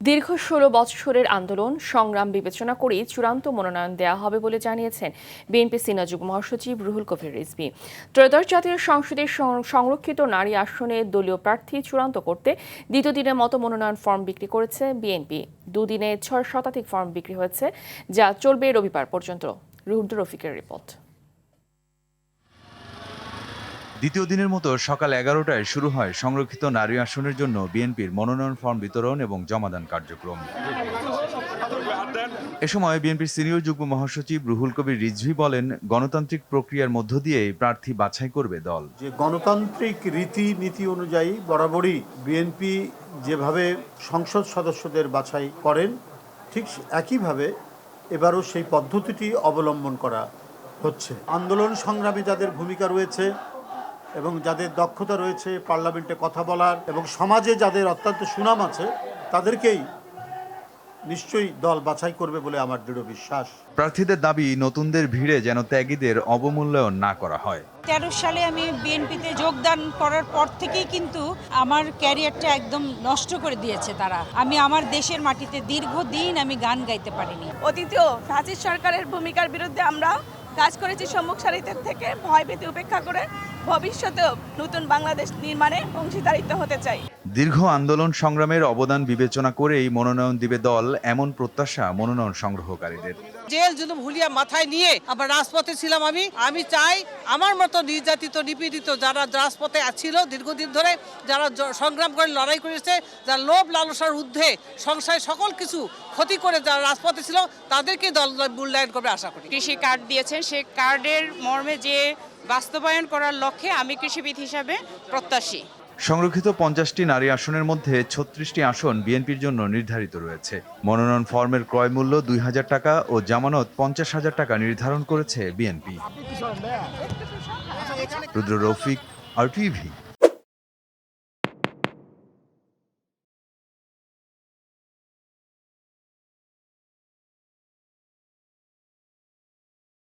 দীর্ঘ ১৬ বছরের আন্দোলন সংগ্রাম বিবেচনা করেই চূড়ান্ত মনোনয়ন দেওয়া হবে বলে জানিয়েছেন বিএনপি সিনিয়র যুগ্ম মহাসচিব রুহুল কবির রিজভী। ত্রয়োদশ জাতীয় সংসদের সংরক্ষিত নারী আসনে দলীয় প্রার্থী চূড়ান্ত করতে দ্বিতীয় দিনের মতো মনোনয়ন ফর্ম বিক্রি করেছে বিএনপি। দুদিনে ৬ শতাধিক ফর্ম বিক্রি হয়েছে, যা চলবে রবিবার পর্যন্ত। রুহুল রফিকের রিপোর্ট। দ্বিতীয় দিনের মতো সকাল ১১টায় শুরু হয় সংরক্ষিত নারী আসনের জন্য বিএনপির মনোনয়ন ফর্ম বিতরণ এবং জমাদান কার্যক্রম। এ সময় বিএনপির সিনিয়র যুগ্ম মহাসচিব রুহুল কবির রিজভী বলেন, গণতান্ত্রিক প্রক্রিয়ার মধ্য দিয়েই প্রার্থী বাছাই করবে দল। যে গণতান্ত্রিক রীতিনীতি অনুযায়ী বরাবরই বিএনপি যেভাবে সংসদ সদস্যদের বাছাই করেন, ঠিক একইভাবে এবারও সেই পদ্ধতিটি অবলম্বন করা হচ্ছে। আন্দোলন সংগ্রামে যাদের ভূমিকা রয়েছে এবং যাদের দক্ষতা রয়েছে পার্লামেন্টে কথা বলার এবং সমাজে যাদের অত্যন্ত সুনাম আছে, তাদেরকেই নিশ্চয়ই দল বাছাই করবে বলে আমার দৃঢ় বিশ্বাস। প্রার্থীদের দাবি, নতুনদের ভিড়ে যেন ত্যাগীদের অবমূল্যায়ন না করা হয়। 13 সালে আমি বিএনপিতে যোগদান করার পর থেকেই কিন্তু আমার ক্যারিয়ারটা একদম নষ্ট করে দিয়েছে তারা। আমি আমার দেশের মাটিতে দীর্ঘদিন আমি গান গাইতে পারিনি। অতীতেও ফ্যাসিস্ট সরকারের ভূমিকার বিরুদ্ধে আমরা কাজ করেছি সম্মুখ সারিতে থেকে, ভয় ভীতি উপেক্ষা করে ভবিষ্যতেও নতুন বাংলাদেশ নির্মাণে অংশীদারিত্ব হতে চাই। দীর্ঘ আন্দোলন সংগ্রামের অবদান বিবেচনা করেই মনোনয়ন দিবে দল, এমন প্রত্যাশা মনোনয়ন সংগ্রহকারীদের। জেল জুলুম হুলিয়া মাথায় নিয়ে আবার রাজপথে ছিলাম আমি চাই আমার মতো নির্যাতিত নিপীড়িত যারা রাজপথে ছিল দীর্ঘদিন ধরে, যারা সংগ্রাম করে লড়াই করেছে, যারা লোভ লালসার ঊর্ধ্বে সংসারে সকল কিছু ক্ষতি করে যারা রাজপথে ছিল, তাদেরকে দল মূল্যায়ন করবে আশা করি। কৃষি কার্ড দিয়েছেন, সে কার্ডের মর্মে যে বাস্তবায়ন করার লক্ষ্যে আমি কৃষিবিদ হিসাবে প্রত্যাশী। সংরক্ষিত 50টি নারী আসনের মধ্যে 36টি আসন বিএনপির জন্য নির্ধারিত রয়েছে। মনোনয়ন ফর্মের ক্রয় মূল্য ২,০০০ টাকা ও জামানত ৫০,০০০ টাকা নির্ধারণ করেছে বিএনপি। রুদ্র রফিক, RTV।